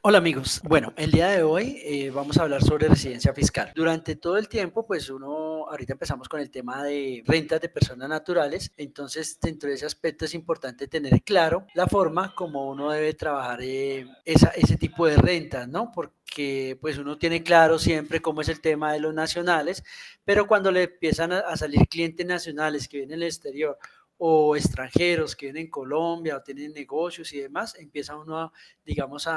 Hola amigos, bueno, el día de hoy vamos a hablar sobre residencia fiscal. Durante todo el tiempo, pues ahorita empezamos con el tema de rentas de personas naturales, entonces dentro de ese aspecto es importante tener claro la forma como uno debe trabajar ese tipo de rentas, ¿no? Porque pues uno tiene claro siempre cómo es el tema de los nacionales, pero cuando le empiezan a salir clientes nacionales que vienen del exterior o extranjeros que vienen en Colombia o tienen negocios y demás, empieza uno a, digamos,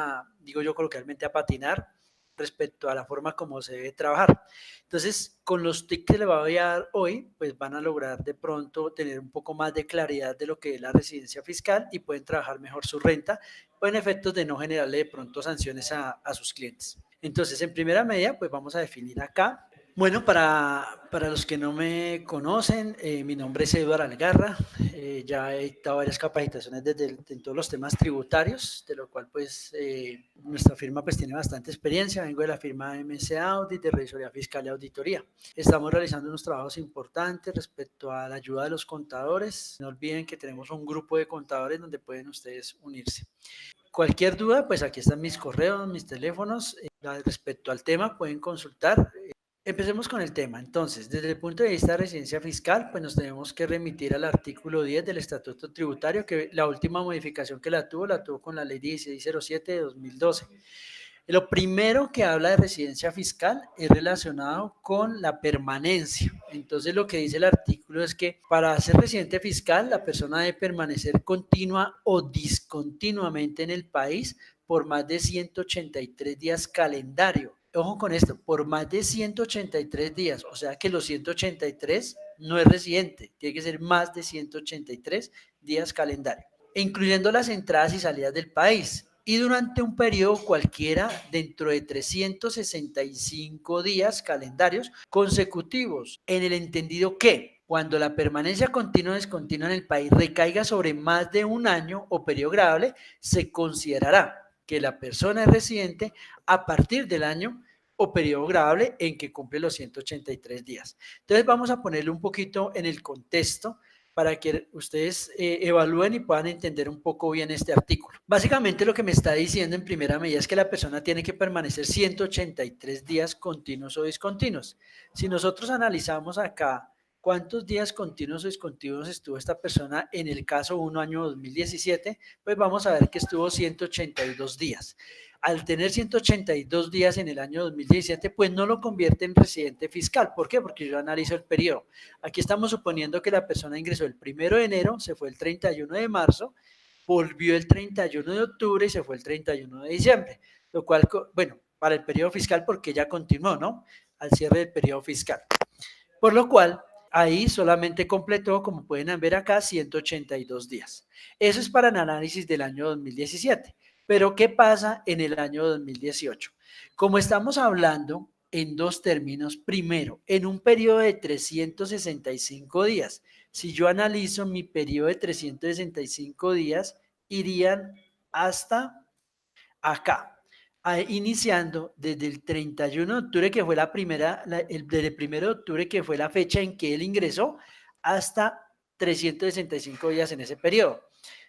digo yo coloquialmente, a patinar respecto a la forma como se debe trabajar. Entonces, con los tips que le voy a dar hoy, pues van a lograr de pronto tener un poco más de claridad de lo que es la residencia fiscal y pueden trabajar mejor su renta, con efectos de no generarle de pronto sanciones a sus clientes. Entonces, en primera medida, pues vamos a definir acá. Bueno, para los que no me conocen, mi nombre es Eduardo Algarra, ya he dictado varias capacitaciones en todos los temas tributarios, de lo cual pues nuestra firma pues tiene bastante experiencia, vengo de la firma MC Audit, de Revisoría Fiscal y Auditoría. Estamos realizando unos trabajos importantes respecto a la ayuda de los contadores, no olviden que tenemos un grupo de contadores donde pueden ustedes unirse. Cualquier duda, pues aquí están mis correos, mis teléfonos, respecto al tema pueden consultar. Empecemos con el tema. Entonces, desde el punto de vista de residencia fiscal, pues nos tenemos que remitir al artículo 10 del Estatuto Tributario, que la última modificación que la tuvo con la ley 1607 de 2012. Lo primero que habla de residencia fiscal es relacionado con la permanencia. Entonces, lo que dice el artículo es que para ser residente fiscal, la persona debe permanecer continua o discontinuamente en el país por más de 183 días calendario. Ojo con esto, por más de 183 días, o sea que los 183 no es residente, tiene que ser más de 183 días calendario, incluyendo las entradas y salidas del país y durante un periodo cualquiera dentro de 365 días calendarios consecutivos, en el entendido que cuando la permanencia continua o descontinua en el país recaiga sobre más de un año o periodo grave, se considerará que la persona es residente a partir del año o periodo grave en que cumple los 183 días. Entonces vamos a ponerle un poquito en el contexto para que ustedes evalúen y puedan entender un poco bien este artículo. Básicamente lo que me está diciendo en primera medida es que la persona tiene que permanecer 183 días continuos o discontinuos. Si nosotros analizamos acá cuántos días continuos o discontinuos estuvo esta persona en el caso 1 año 2017, pues vamos a ver que estuvo 182 días. Al tener 182 días en el año 2017, pues no lo convierte en residente fiscal. ¿Por qué? Porque yo analizo el periodo. Aquí estamos suponiendo que la persona ingresó el 1 de enero, se fue el 31 de marzo, volvió el 31 de octubre y se fue el 31 de diciembre. Lo cual, bueno, para el periodo fiscal porque ya continuó, ¿no? Al cierre del periodo fiscal. Por lo cual, ahí solamente completó, como pueden ver acá, 182 días. Eso es para el análisis del año 2017. Pero, ¿qué pasa en el año 2018? Como estamos hablando en dos términos, primero, en un periodo de 365 días. Si yo analizo mi periodo de 365 días, irían hasta acá, iniciando desde el 31 de octubre, que fue desde el 1 de octubre, que fue la fecha en que él ingresó, hasta 365 días en ese periodo.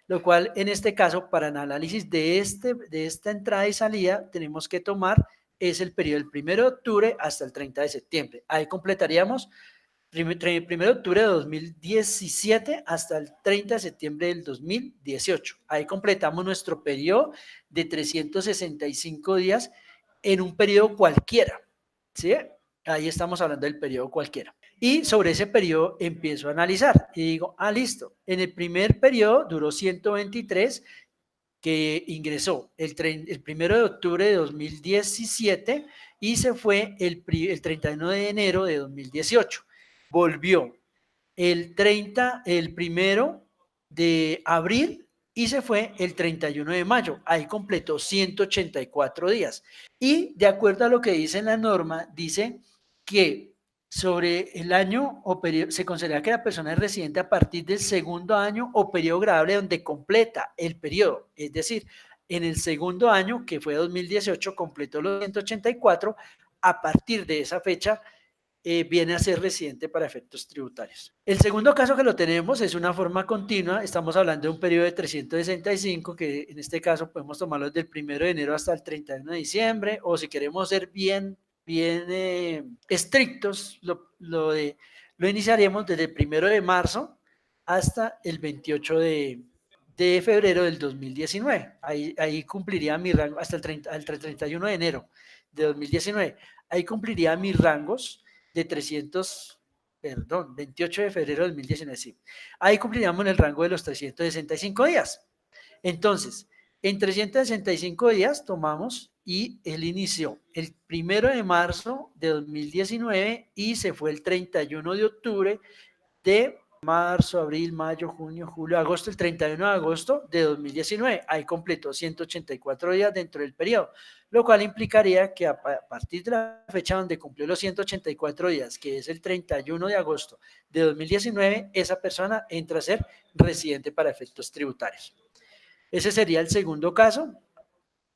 Lo cual, en este caso, para el análisis de esta entrada y salida, tenemos que tomar es el periodo del 1 de octubre hasta el 30 de septiembre. Ahí completaríamos 1 de octubre de 2017 hasta el 30 de septiembre del 2018. Ahí completamos nuestro periodo de 365 días en un periodo cualquiera. ¿Sí? Ahí estamos hablando del periodo cualquiera. Y sobre ese periodo empiezo a analizar y digo, listo, en el primer periodo duró 123 que ingresó el 1 de octubre de 2017 y se fue el 31 de enero de 2018. Volvió el 1 de abril y se fue el 31 de mayo. Ahí completó 184 días. Y de acuerdo a lo que dice en la norma, dice que sobre el año o periodo, se considera que la persona es residente a partir del segundo año o periodo grave donde completa el periodo. Es decir, en el segundo año, que fue 2018, completó los 184, a partir de esa fecha viene a ser residente para efectos tributarios. El segundo caso que lo tenemos es una forma continua, estamos hablando de un periodo de 365, que en este caso podemos tomarlo desde el 1 de enero hasta el 31 de diciembre, o si queremos ser bien estrictos, lo iniciaríamos desde el 1 de marzo hasta el 28 de febrero del 2019. Ahí cumpliría mi rango hasta el 31 de enero de 2019. Ahí cumpliría mis rangos de 28 de febrero de 2019, sí. Ahí cumpliríamos el rango de los 365 días. Entonces, en 365 días tomamos y él inició el 1 de marzo de 2019 y se fue el 31 de octubre de marzo, abril, mayo, junio, julio, agosto, el 31 de agosto de 2019. Ahí completó 184 días dentro del periodo, lo cual implicaría que a partir de la fecha donde cumplió los 184 días, que es el 31 de agosto de 2019, esa persona entra a ser residente para efectos tributarios. Ese sería el segundo caso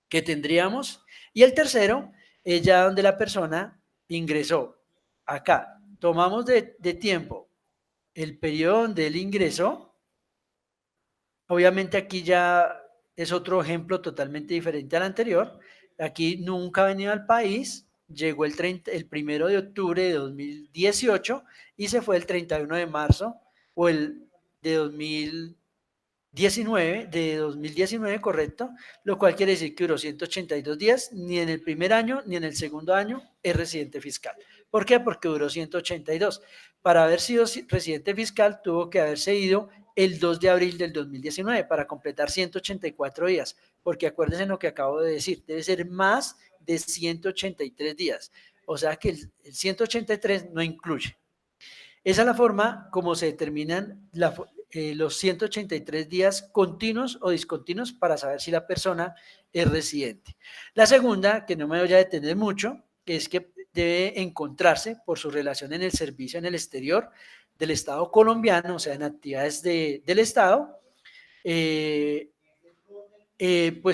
que tendríamos. Y el tercero es ya donde la persona ingresó. Acá tomamos de tiempo el periodo donde él ingresó. Obviamente aquí ya es otro ejemplo totalmente diferente al anterior. Aquí nunca ha venido al país, llegó el 1 de octubre de 2018 y se fue el 31 de marzo o el de 2019, correcto, lo cual quiere decir que duró 182 días, ni en el primer año ni en el segundo año es residente fiscal. ¿Por qué? Porque duró 182. Para haber sido residente fiscal tuvo que haberse ido el 2 de abril del 2019 para completar 184 días, porque acuérdense lo que acabo de decir, debe ser más de 183 días, o sea que el 183 no incluye. Esa es la forma como se determinan los 183 días continuos o discontinuos para saber si la persona es residente. La segunda, que no me voy a detener mucho, es que debe encontrarse por su relación en el servicio en el exterior del Estado colombiano, o sea, en actividades del Estado, pues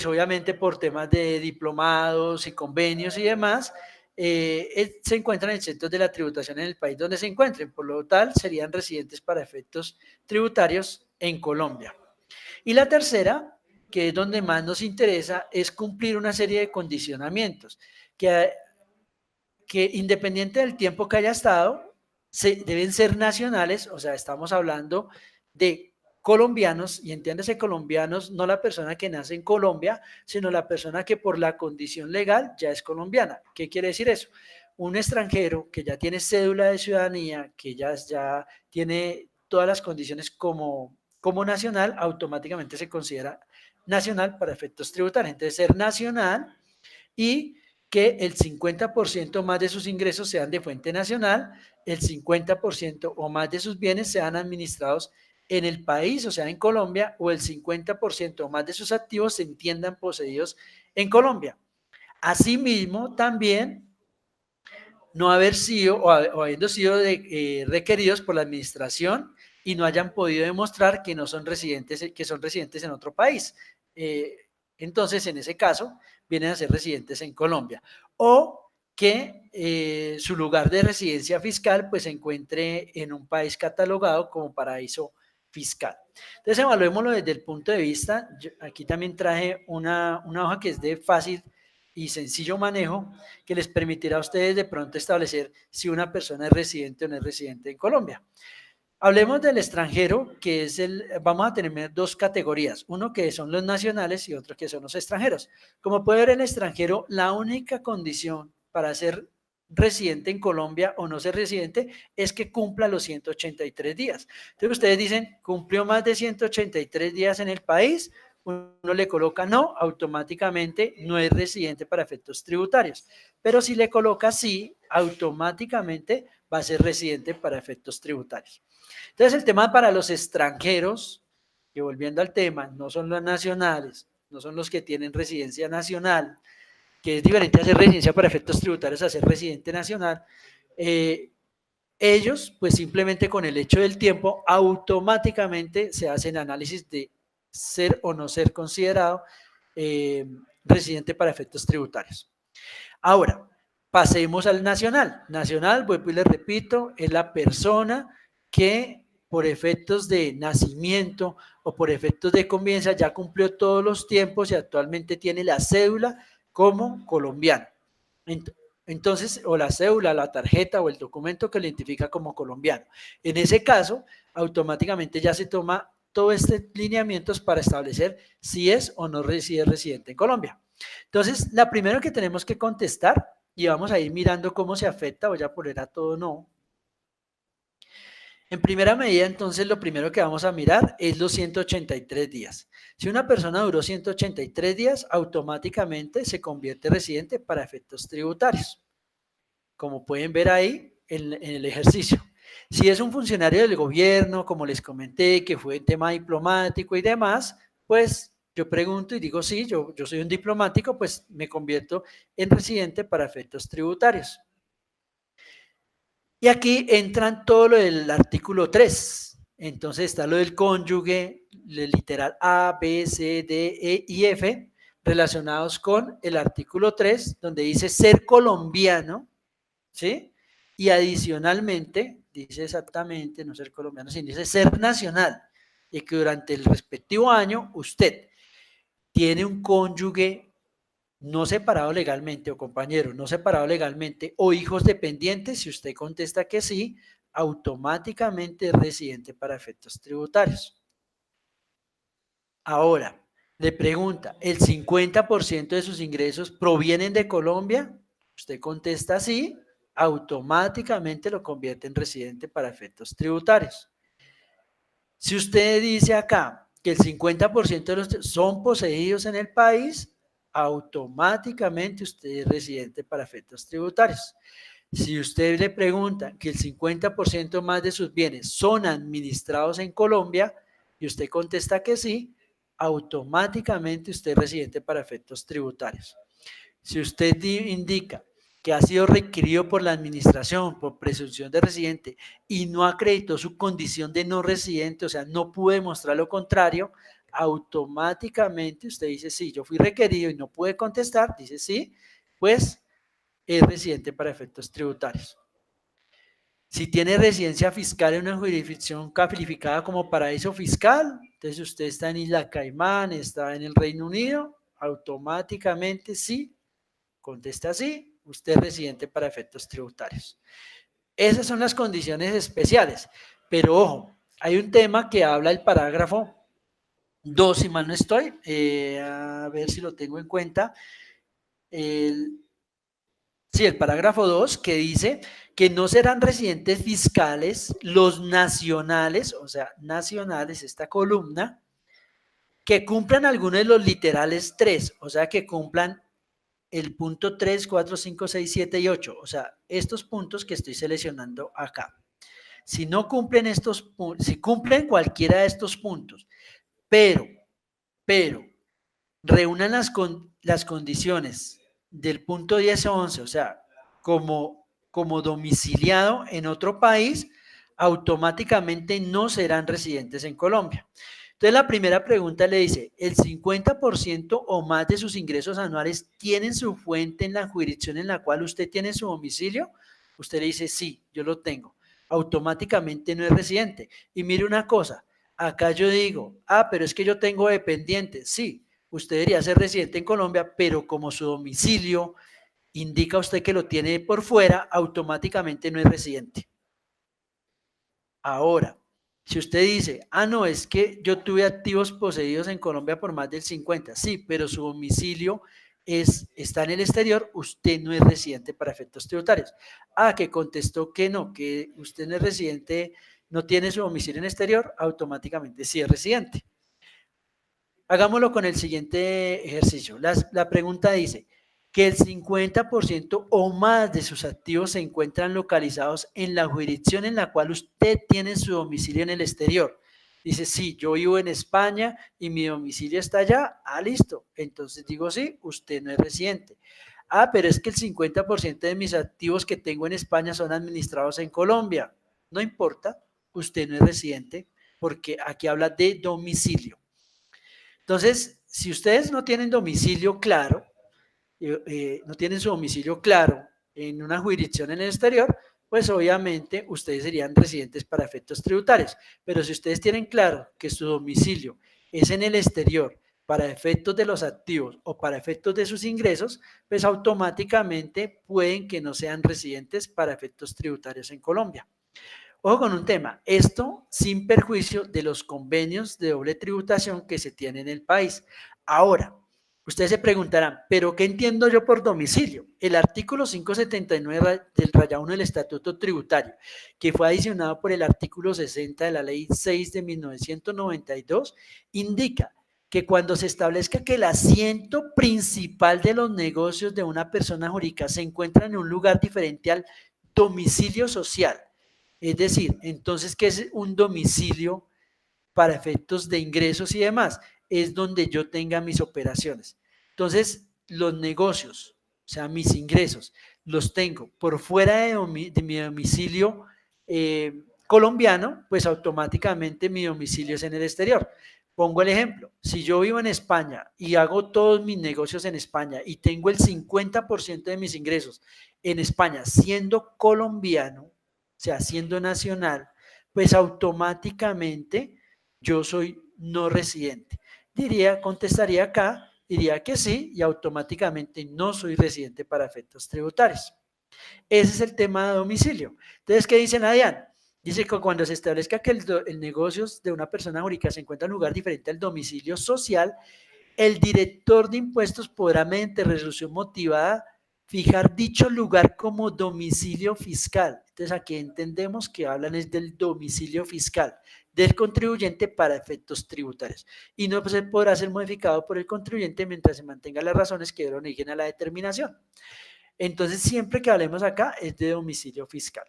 obviamente por temas de diplomados y convenios y demás, se encuentran exentos de la tributación en el país donde se encuentren, por lo tal serían residentes para efectos tributarios en Colombia. Y la tercera, que es donde más nos interesa, es cumplir una serie de condicionamientos que independiente del tiempo que haya estado, deben ser nacionales, o sea, estamos hablando de colombianos, y entiéndase colombianos, no la persona que nace en Colombia, sino la persona que por la condición legal ya es colombiana. ¿Qué quiere decir eso? Un extranjero que ya tiene cédula de ciudadanía, que ya tiene todas las condiciones como nacional, automáticamente se considera nacional para efectos tributarios. Entonces, ser nacional y que el 50% más de sus ingresos sean de fuente nacional, el 50% o más de sus bienes sean administrados en el país, o sea, en Colombia, o el 50% o más de sus activos se entiendan poseídos en Colombia. Asimismo, también no haber sido o habiendo sido requeridos por la administración y no hayan podido demostrar que no son residentes, que son residentes en otro país. Entonces, en ese caso, vienen a ser residentes en Colombia. O que su lugar de residencia fiscal pues se encuentre en un país catalogado como paraíso fiscal. Entonces, evaluémoslo desde el punto de vista, aquí también traje una hoja que es de fácil y sencillo manejo que les permitirá a ustedes de pronto establecer si una persona es residente o no es residente en Colombia. Hablemos del extranjero, que es vamos a tener dos categorías, uno que son los nacionales y otro que son los extranjeros. Como puede ver, el extranjero, la única condición para ser residente en Colombia o no ser residente es que cumpla los 183 días. Entonces ustedes dicen, ¿cumplió más de 183 días en el país? Uno le coloca no, automáticamente no es residente para efectos tributarios. Pero si le coloca sí, automáticamente va a ser residente para efectos tributarios. Entonces, el tema para los extranjeros, que volviendo al tema, no son los nacionales, no son los que tienen residencia nacional, que es diferente a hacer residencia para efectos tributarios a ser residente nacional, ellos, pues simplemente con el hecho del tiempo, automáticamente se hacen análisis de ser o no ser considerado residente para efectos tributarios. Ahora, Pasemos al nacional. Nacional, vuelvo y les repito, es la persona que por efectos de nacimiento o por efectos de convivencia ya cumplió todos los tiempos y actualmente tiene la cédula como colombiano. Entonces, o la cédula, la tarjeta o el documento que lo identifica como colombiano. En ese caso, automáticamente ya se toma todo este lineamientos para establecer si es o no si es residente en Colombia. Entonces, la primera que tenemos que contestar, y vamos a ir mirando cómo se afecta, voy a poner a todo no. En primera medida, entonces, lo primero que vamos a mirar es los 183 días. Si una persona duró 183 días, automáticamente se convierte en residente para efectos tributarios. Como pueden ver ahí en el ejercicio. Si es un funcionario del gobierno, como les comenté, que fue en tema diplomático y demás, pues yo pregunto y digo, sí, yo soy un diplomático, pues me convierto en residente para efectos tributarios. Y aquí entran todo lo del artículo 3. Entonces está lo del cónyuge, el literal A, B, C, D, E y F, relacionados con el artículo 3, donde dice ser colombiano, ¿sí? Y adicionalmente, dice exactamente, no ser colombiano, sino dice ser nacional, y que durante el respectivo año usted tiene un cónyuge no separado legalmente o compañero no separado legalmente o hijos dependientes, si usted contesta que sí, automáticamente es residente para efectos tributarios. Ahora, le pregunta, ¿el 50% de sus ingresos provienen de Colombia? Usted contesta sí, automáticamente lo convierte en residente para efectos tributarios. Si usted dice acá que el 50% de los son poseídos en el país, automáticamente usted es residente para efectos tributarios. Si usted le pregunta que el 50% más de sus bienes son administrados en Colombia y usted contesta que sí, automáticamente usted es residente para efectos tributarios. Si usted indica que ha sido requerido por la administración por presunción de residente y no acreditó su condición de no residente, o sea, no pude demostrar lo contrario, automáticamente usted dice sí, yo fui requerido y no pude contestar, dice sí, pues es residente para efectos tributarios. Si tiene residencia fiscal en una jurisdicción calificada como paraíso fiscal, entonces usted está en Isla Caimán, está en el Reino Unido, automáticamente sí, contesta sí, usted es residente para efectos tributarios. Esas son las condiciones especiales, pero ojo, hay un tema que habla el parágrafo 2, si mal no estoy, a ver si lo tengo en cuenta, el parágrafo 2 que dice que no serán residentes fiscales los nacionales, o sea, nacionales, esta columna, que cumplan alguno de los literales 3, o sea, que cumplan el punto 3, 4, 5, 6, 7 y 8, o sea, estos puntos que estoy seleccionando acá. Si no cumplen estos puntos, si cumplen cualquiera de estos puntos, pero reúnan las condiciones del punto 10 o 11, o sea, como domiciliado en otro país, automáticamente no serán residentes en Colombia. Entonces, la primera pregunta le dice, ¿el 50% o más de sus ingresos anuales tienen su fuente en la jurisdicción en la cual usted tiene su domicilio? Usted le dice, sí, yo lo tengo. Automáticamente no es residente. Y mire una cosa, acá yo digo, pero es que yo tengo dependientes. Sí, usted debería ser residente en Colombia, pero como su domicilio indica usted que lo tiene por fuera, automáticamente no es residente. Ahora, si usted dice, no, es que yo tuve activos poseídos en Colombia por más del 50, sí, pero su domicilio está en el exterior, usted no es residente para efectos tributarios. Que contestó que no, que usted no es residente, no tiene su domicilio en el exterior, automáticamente sí es residente. Hagámoslo con el siguiente ejercicio. La pregunta dice que el 50% o más de sus activos se encuentran localizados en la jurisdicción en la cual usted tiene su domicilio en el exterior. Dice, sí, yo vivo en España y mi domicilio está allá. Listo. Entonces digo, sí, usted no es residente. Pero es que el 50% de mis activos que tengo en España son administrados en Colombia. No importa, usted no es residente porque aquí habla de domicilio. Entonces, si ustedes no tienen domicilio claro, no tienen su domicilio claro en una jurisdicción en el exterior, pues obviamente ustedes serían residentes para efectos tributarios. Pero si ustedes tienen claro que su domicilio es en el exterior para efectos de los activos o para efectos de sus ingresos, pues automáticamente pueden que no sean residentes para efectos tributarios en Colombia. Ojo con un tema, esto sin perjuicio de los convenios de doble tributación que se tienen en el país. Ahora, ustedes se preguntarán, ¿pero qué entiendo yo por domicilio? El artículo 579 del raya 1 del Estatuto Tributario, que fue adicionado por el artículo 60 de la Ley 6 de 1992, indica que cuando se establezca que el asiento principal de los negocios de una persona jurídica se encuentra en un lugar diferente al domicilio social, es decir, entonces, ¿qué es un domicilio para efectos de ingresos y demás? Es donde yo tenga mis operaciones. Entonces, los negocios, o sea, mis ingresos, los tengo por fuera de mi domicilio colombiano, pues automáticamente mi domicilio es en el exterior. Pongo el ejemplo, si yo vivo en España y hago todos mis negocios en España y tengo el 50% de mis ingresos en España siendo colombiano, o sea, siendo nacional, pues automáticamente yo soy no residente. Contestaría acá, diría que sí, y automáticamente no soy residente para efectos tributarios. Ese es el tema de domicilio. Entonces, ¿qué dice Nadian? Dice que cuando se establezca que el negocio de una persona jurídica se encuentra en un lugar diferente al domicilio social, el director de impuestos podrá, mediante resolución motivada, fijar dicho lugar como domicilio fiscal. Entonces, aquí entendemos que hablan es del domicilio fiscal del contribuyente para efectos tributarios. Y no se podrá ser modificado por el contribuyente mientras se mantengan las razones que dieron origen a la determinación. Entonces, siempre que hablemos acá es de domicilio fiscal.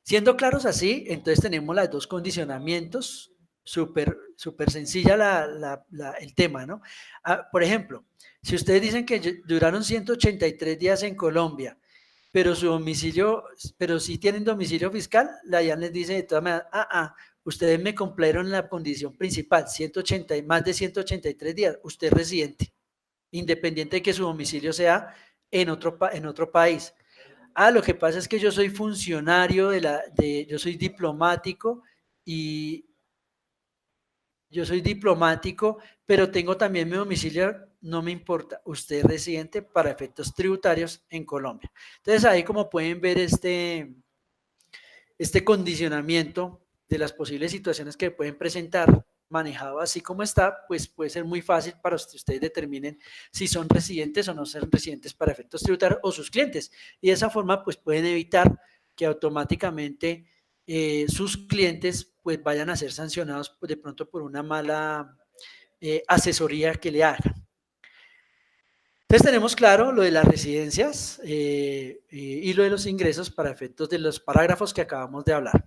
Siendo claros así, entonces tenemos los dos condicionamientos, súper sencilla el tema, ¿no? Por ejemplo, si ustedes dicen que duraron 183 días en Colombia, pero su domicilio, pero si tienen domicilio fiscal, la DIAN les dice de todas maneras, ustedes me cumplieron la condición principal, más de 183 días, usted es residente, independiente de que su domicilio sea en otro país. Lo que pasa es que yo soy funcionario yo soy diplomático y pero tengo también mi domicilio, no me importa, usted es residente para efectos tributarios en Colombia. Entonces ahí como pueden ver este condicionamiento de las posibles situaciones que pueden presentar, manejado así como está, pues puede ser muy fácil para que ustedes determinen si son residentes o no son residentes para efectos tributarios o sus clientes. Y de esa forma, pues pueden evitar que automáticamente sus clientes pues vayan a ser sancionados de pronto por una mala asesoría que le hagan. Entonces tenemos claro lo de las residencias y lo de los ingresos para efectos de los parágrafos que acabamos de hablar.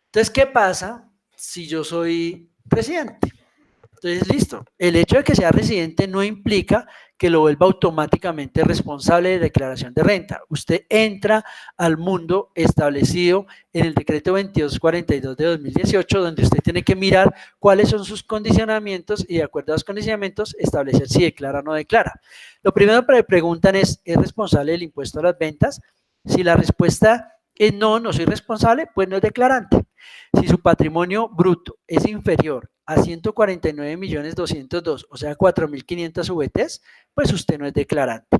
Entonces, ¿qué pasa si yo soy residente? Entonces, listo. El hecho de que sea residente no implica que lo vuelva automáticamente responsable de declaración de renta. Usted entra al mundo establecido en el decreto 2242 de 2018, donde usted tiene que mirar cuáles son sus condicionamientos y de acuerdo a los condicionamientos establecer si declara o no declara. Lo primero que le preguntan ¿es responsable del impuesto a las ventas? Si la respuesta es no, no soy responsable, pues no es declarante. Si su patrimonio bruto es inferior a 149.202.000, o sea, 4.500 VTs, pues usted no es declarante.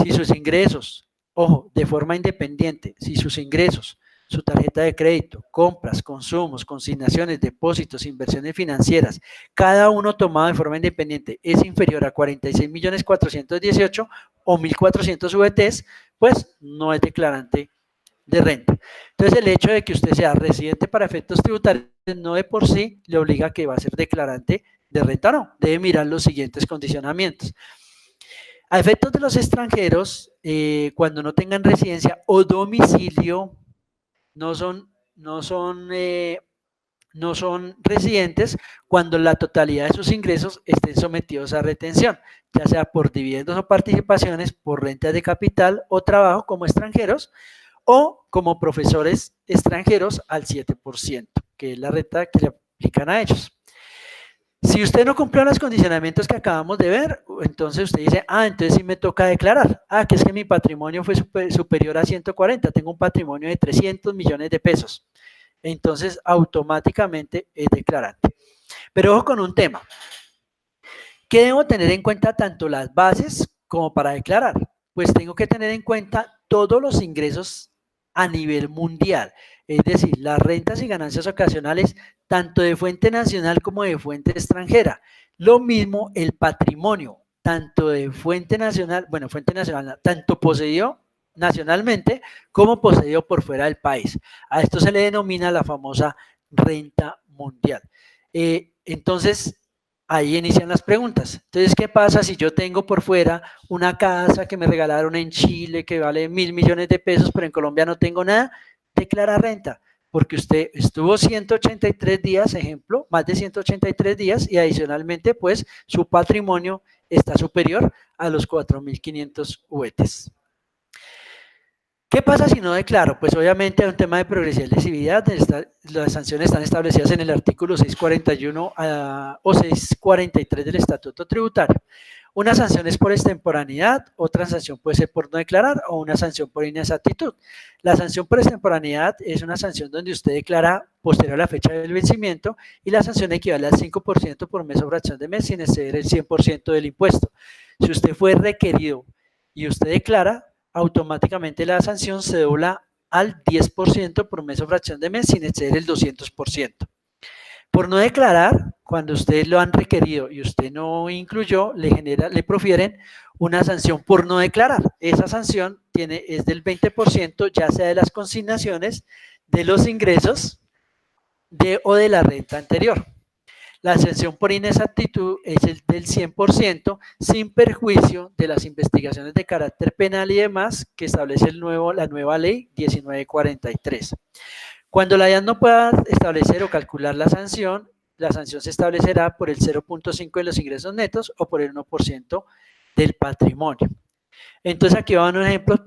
Si sus ingresos, ojo, de forma independiente, si sus ingresos, su tarjeta de crédito, compras, consumos, consignaciones, depósitos, inversiones financieras, cada uno tomado de forma independiente es inferior a 46.418.000 o 1.400 VTs, pues no es declarante de renta. Entonces, el hecho de que usted sea residente para efectos tributarios no de por sí le obliga a que va a ser declarante de renta o no. Debe mirar los siguientes condicionamientos. A efectos de los extranjeros, cuando no tengan residencia o domicilio, no son residentes cuando la totalidad de sus ingresos estén sometidos a retención, ya sea por dividendos o participaciones, por rentas de capital o trabajo como extranjeros, o como profesores extranjeros al 7%, que es la renta que le aplican a ellos. Si usted no cumplió los condicionamientos que acabamos de ver, entonces usted dice, entonces sí me toca declarar. Que es que mi patrimonio fue superior a 140, tengo un patrimonio de 300 millones de pesos. Entonces, automáticamente es declarante. Pero ojo con un tema. ¿Qué debo tener en cuenta tanto las bases como para declarar? Pues tengo que tener en cuenta todos los ingresos a nivel mundial, es decir, las rentas y ganancias ocasionales tanto de fuente nacional como de fuente extranjera. Lo mismo el patrimonio, tanto de fuente nacional, tanto poseído nacionalmente como poseído por fuera del país. A esto se le denomina la famosa renta mundial. Entonces, ahí inician las preguntas. Entonces, ¿qué pasa si yo tengo por fuera una casa que me regalaron en Chile que vale 1.000 millones de pesos, pero en Colombia no tengo nada? Declara renta, porque usted estuvo 183 días, ejemplo, más de 183 días y adicionalmente, pues, su patrimonio está superior a los 4.500 UETs. ¿Qué pasa si no declaro? Pues obviamente hay un tema de progresividad, las sanciones están establecidas en el artículo 641 o 643 del Estatuto Tributario. Una sanción es por extemporaneidad, otra sanción puede ser por no declarar o una sanción por inexactitud. La sanción por extemporaneidad es una sanción donde usted declara posterior a la fecha del vencimiento y la sanción equivale al 5% por mes o fracción de mes sin exceder el 100% del impuesto. Si usted fue requerido y usted declara, automáticamente la sanción se dobla al 10% por mes o fracción de mes sin exceder el 200%. Por no declarar, cuando usted lo han requerido y usted no incluyó, le profieren una sanción por no declarar. Esa sanción es del 20%, ya sea de las consignaciones, de los ingresos o de la renta anterior. La sanción por inexactitud es el del 100% sin perjuicio de las investigaciones de carácter penal y demás que establece la nueva ley 1943. Cuando la DIAN no pueda establecer o calcular la sanción se establecerá por el 0.5 de los ingresos netos o por el 1% del patrimonio. Entonces aquí van unos ejemplos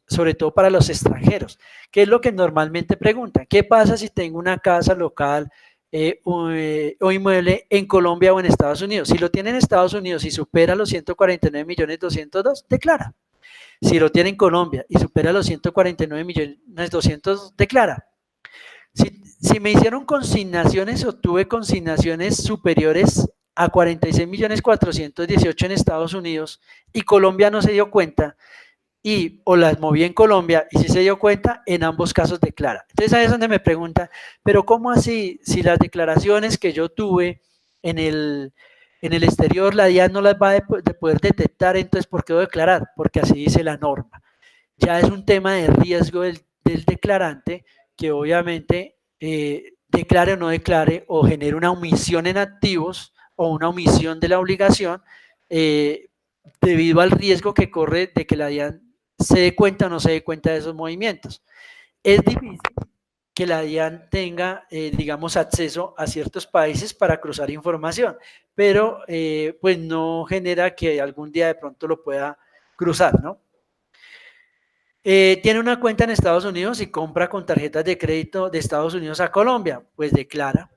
sobre todo para los extranjeros, que es lo que normalmente preguntan. ¿Qué pasa si tengo una casa local o inmueble en Colombia o en Estados Unidos? Si lo tiene en Estados Unidos y supera los 149.202.000, declara. Si lo tiene en Colombia y supera los 149.200.000, declara. Si me hicieron consignaciones o tuve consignaciones superiores a 46.418.000 en Estados Unidos y Colombia no se dio cuenta, o las moví en Colombia y si se dio cuenta, en ambos casos declara. Entonces ahí es donde me preguntan, pero ¿cómo así? Si las declaraciones que yo tuve en el exterior, la DIAN no las va a poder detectar, entonces ¿por qué debo declarar? Porque así dice la norma. Ya es un tema de riesgo del declarante que obviamente declare o no declare o genere una omisión en activos o una omisión de la obligación debido al riesgo que corre de que la DIAN se dé cuenta o no se dé cuenta de esos movimientos. Es difícil que la DIAN tenga, digamos, acceso a ciertos países para cruzar información, pero pues no genera que algún día de pronto lo pueda cruzar, ¿no? Tiene una cuenta en Estados Unidos y compra con tarjetas de crédito de Estados Unidos a Colombia, pues declara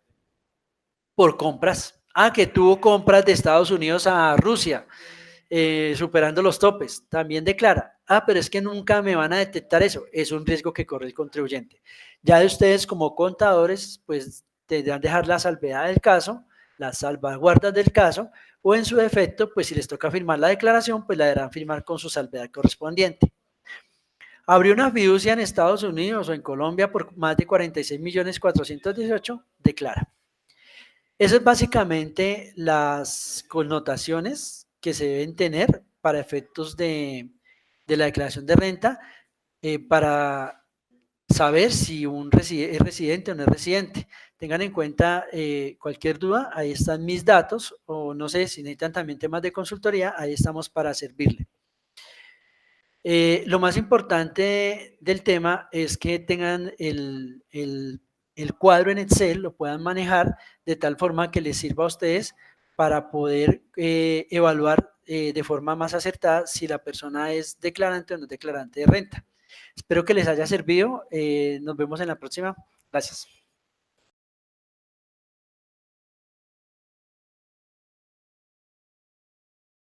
por compras. Que tuvo compras de Estados Unidos a Rusia, superando los topes, también declara. Pero es que nunca me van a detectar eso, es un riesgo que corre el contribuyente. Ya de ustedes como contadores, pues tendrán que dejar la salvedad del caso, las salvaguardas del caso, o en su defecto, pues si les toca firmar la declaración, pues la deberán firmar con su salvedad correspondiente. Abrió una fiducia en Estados Unidos o en Colombia por más de 46.418.000, declara. Eso es básicamente las connotaciones que se deben tener para efectos de la declaración de renta para saber si un es residente o no es residente. Tengan en cuenta cualquier duda, ahí están mis datos, o no sé, si necesitan también temas de consultoría, ahí estamos para servirle. Lo más importante del tema es que tengan el cuadro en Excel, lo puedan manejar de tal forma que les sirva a ustedes para poder evaluar de forma más acertada si la persona es declarante o no es declarante de renta. Espero que les haya servido. Nos vemos en la próxima. Gracias.